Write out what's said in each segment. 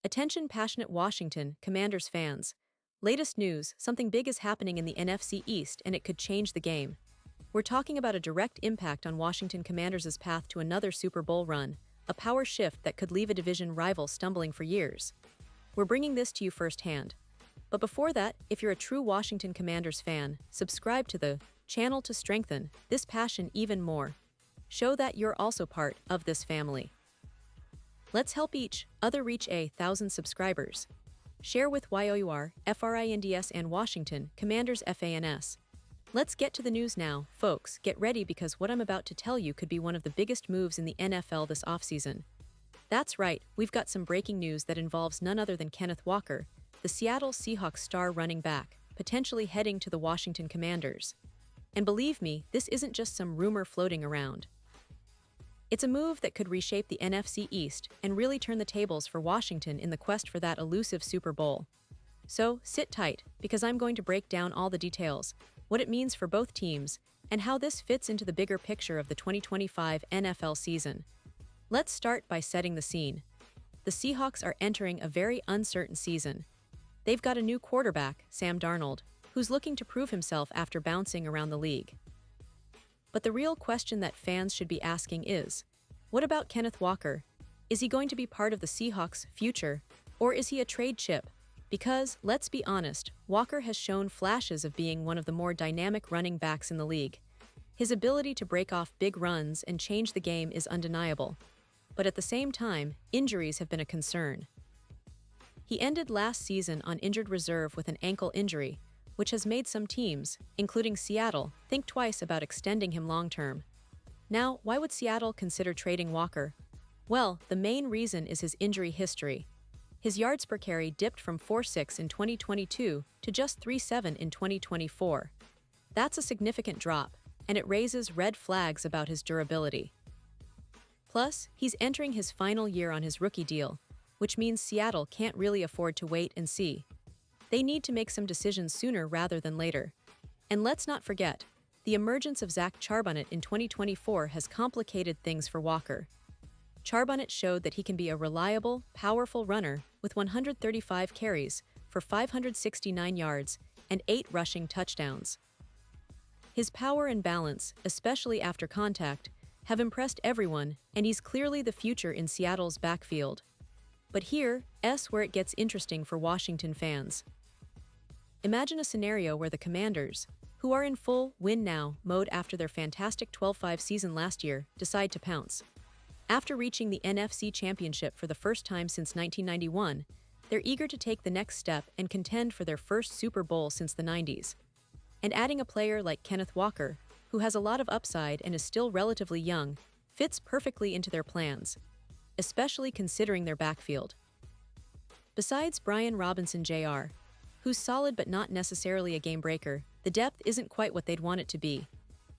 Attention passionate Washington Commanders fans. Latest news, something big is happening in the NFC East and it could change the game. We're talking about a direct impact on Washington Commanders' path to another Super Bowl run, a power shift that could leave a division rival stumbling for years. We're bringing this to you firsthand. But before that, if you're a true Washington Commanders fan, subscribe to the channel to strengthen this passion even more. Show that you're also part of this family. Let's help each other reach 1,000 subscribers. Share with YOUR, FRINDS and Washington Commanders FANS. Let's get to the news now, folks. Get ready because what I'm about to tell you could be one of the biggest moves in the NFL this offseason. That's right, we've got some breaking news that involves none other than Kenneth Walker, the Seattle Seahawks star running back, potentially heading to the Washington Commanders. And believe me, this isn't just some rumor floating around. It's a move that could reshape the NFC East and really turn the tables for Washington in the quest for that elusive Super Bowl. So, sit tight, because I'm going to break down all the details, what it means for both teams, and how this fits into the bigger picture of the 2025 NFL season. Let's start by setting the scene. The Seahawks are entering a very uncertain season. They've got a new quarterback, Sam Darnold, who's looking to prove himself after bouncing around the league. But the real question that fans should be asking is, what about Kenneth Walker? Is he going to be part of the Seahawks' future, or is he a trade chip? Because, let's be honest, Walker has shown flashes of being one of the more dynamic running backs in the league. His ability to break off big runs and change the game is undeniable. But at the same time, injuries have been a concern. He ended last season on injured reserve with an ankle injury, which has made some teams, including Seattle, think twice about extending him long-term. Now, why would Seattle consider trading Walker? Well, the main reason is his injury history. His yards per carry dipped from 4.6 in 2022 to just 3.7 in 2024. That's a significant drop, and it raises red flags about his durability. Plus, he's entering his final year on his rookie deal, which means Seattle can't really afford to wait and see. They need to make some decisions sooner rather than later. And let's not forget, the emergence of Zach Charbonnet in 2024 has complicated things for Walker. Charbonnet showed that he can be a reliable, powerful runner with 135 carries for 569 yards and 8 rushing touchdowns. His power and balance, especially after contact, have impressed everyone, and he's clearly the future in Seattle's backfield. But here's where it gets interesting for Washington fans. Imagine a scenario where the Commanders, who are in full win-now mode after their fantastic 12-5 season last year, decide to pounce. After reaching the NFC Championship for the first time since 1991, they're eager to take the next step and contend for their first Super Bowl since the 90s. And adding a player like Kenneth Walker, who has a lot of upside and is still relatively young, fits perfectly into their plans, especially considering their backfield. Besides Brian Robinson Jr., who's solid but not necessarily a game breaker, the depth isn't quite what they'd want it to be.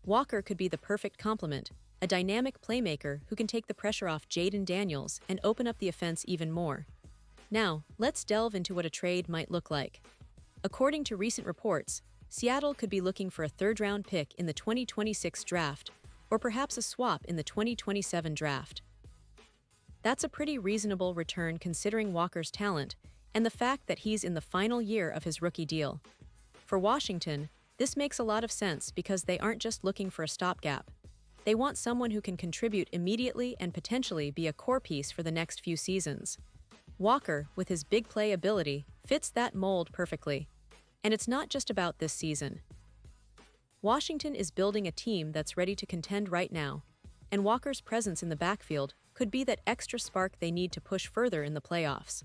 Walker could be the perfect complement, a dynamic playmaker who can take the pressure off Jayden Daniels and open up the offense even more. Now, let's delve into what a trade might look like. According to recent reports, Seattle could be looking for a third-round pick in the 2026 draft, or perhaps a swap in the 2027 draft. That's a pretty reasonable return considering Walker's talent and the fact that he's in the final year of his rookie deal. For Washington, this makes a lot of sense because they aren't just looking for a stopgap. They want someone who can contribute immediately and potentially be a core piece for the next few seasons. Walker, with his big play ability, fits that mold perfectly. And it's not just about this season. Washington is building a team that's ready to contend right now, and Walker's presence in the backfield could be that extra spark they need to push further in the playoffs.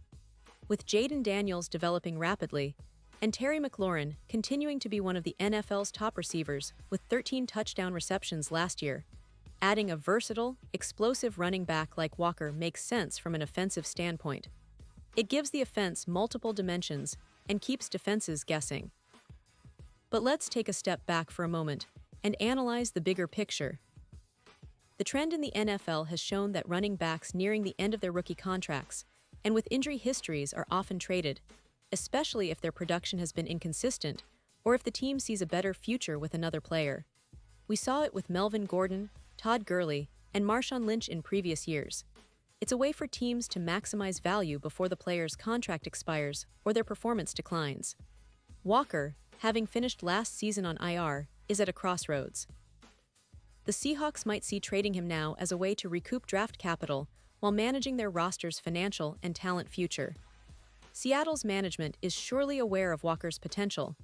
With Jayden Daniels developing rapidly, and Terry McLaurin continuing to be one of the NFL's top receivers with 13 touchdown receptions last year, adding a versatile, explosive running back like Walker makes sense from an offensive standpoint. It gives the offense multiple dimensions and keeps defenses guessing. But let's take a step back for a moment and analyze the bigger picture. The trend in the NFL has shown that running backs nearing the end of their rookie contracts and with injury histories are often traded, especially if their production has been inconsistent or if the team sees a better future with another player. We saw it with Melvin Gordon, Todd Gurley, and Marshawn Lynch in previous years. It's a way for teams to maximize value before the player's contract expires or their performance declines. Walker, having finished last season on IR, is at a crossroads. The Seahawks might see trading him now as a way to recoup draft capital while managing their roster's financial and talent future. Seattle's management is surely aware of Walker's potential.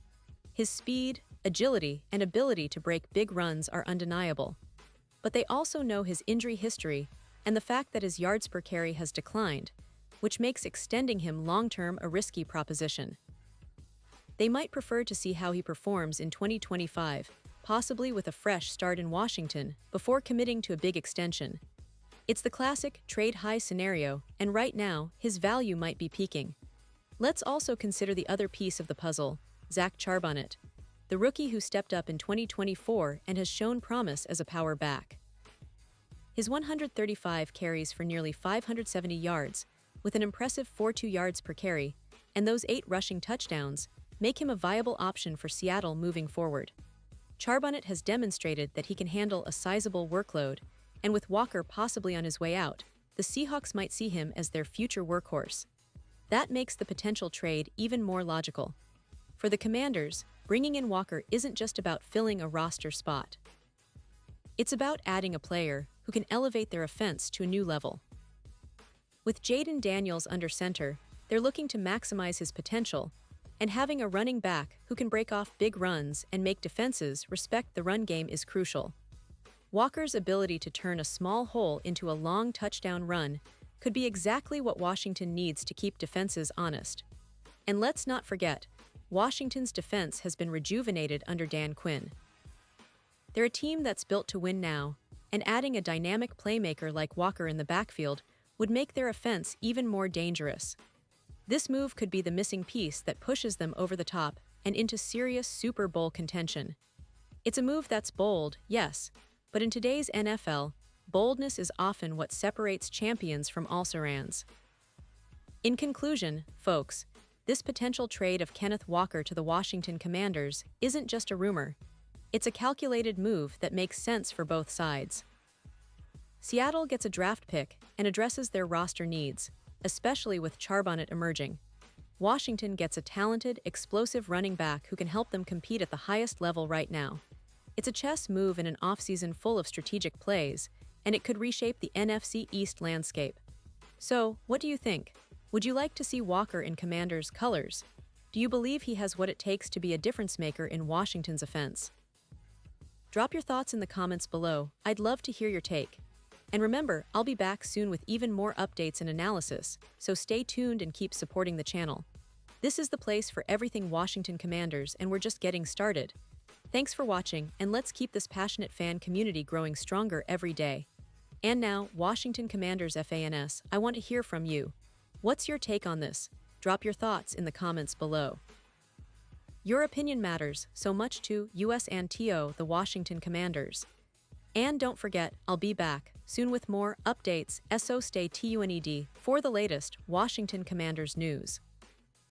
His speed, agility, and ability to break big runs are undeniable. But they also know his injury history and the fact that his yards per carry has declined, which makes extending him long-term a risky proposition. They might prefer to see how he performs in 2025, possibly with a fresh start in Washington, before committing to a big extension. It's the classic trade-high scenario, and right now, his value might be peaking. Let's also consider the other piece of the puzzle, Zach Charbonnet, the rookie who stepped up in 2024 and has shown promise as a power back. His 135 carries for nearly 570 yards, with an impressive 4.2 yards per carry, and those 8 rushing touchdowns, make him a viable option for Seattle moving forward. Charbonnet has demonstrated that he can handle a sizable workload, and with Walker possibly on his way out, the Seahawks might see him as their future workhorse. That makes the potential trade even more logical. For the Commanders, bringing in Walker isn't just about filling a roster spot. It's about adding a player who can elevate their offense to a new level. With Jaden Daniels under center, they're looking to maximize his potential, and having a running back who can break off big runs and make defenses respect the run game is crucial. Walker's ability to turn a small hole into a long touchdown run could be exactly what Washington needs to keep defenses honest. And let's not forget, Washington's defense has been rejuvenated under Dan Quinn. They're a team that's built to win now, and adding a dynamic playmaker like Walker in the backfield would make their offense even more dangerous. This move could be the missing piece that pushes them over the top and into serious Super Bowl contention. It's a move that's bold, yes, but in today's NFL, boldness is often what separates champions from also-rans. In conclusion, folks, this potential trade of Kenneth Walker to the Washington Commanders isn't just a rumor. It's a calculated move that makes sense for both sides. Seattle gets a draft pick and addresses their roster needs, especially with Charbonnet emerging. Washington gets a talented, explosive running back who can help them compete at the highest level right now. It's a chess move in an offseason full of strategic plays, and it could reshape the NFC East landscape. So, what do you think? Would you like to see Walker in Commanders' colors? Do you believe he has what it takes to be a difference-maker in Washington's offense? Drop your thoughts in the comments below. I'd love to hear your take. And remember, I'll be back soon with even more updates and analysis, so stay tuned and keep supporting the channel. This is the place for everything Washington Commanders, and we're just getting started. Thanks for watching, and let's keep this passionate fan community growing stronger every day. And now, Washington Commanders fans, I want to hear from you. What's your take on this? Drop your thoughts in the comments below. Your opinion matters so much to us and to the Washington Commanders. And don't forget, I'll be back soon with more updates, so stay tuned for the latest Washington Commanders news.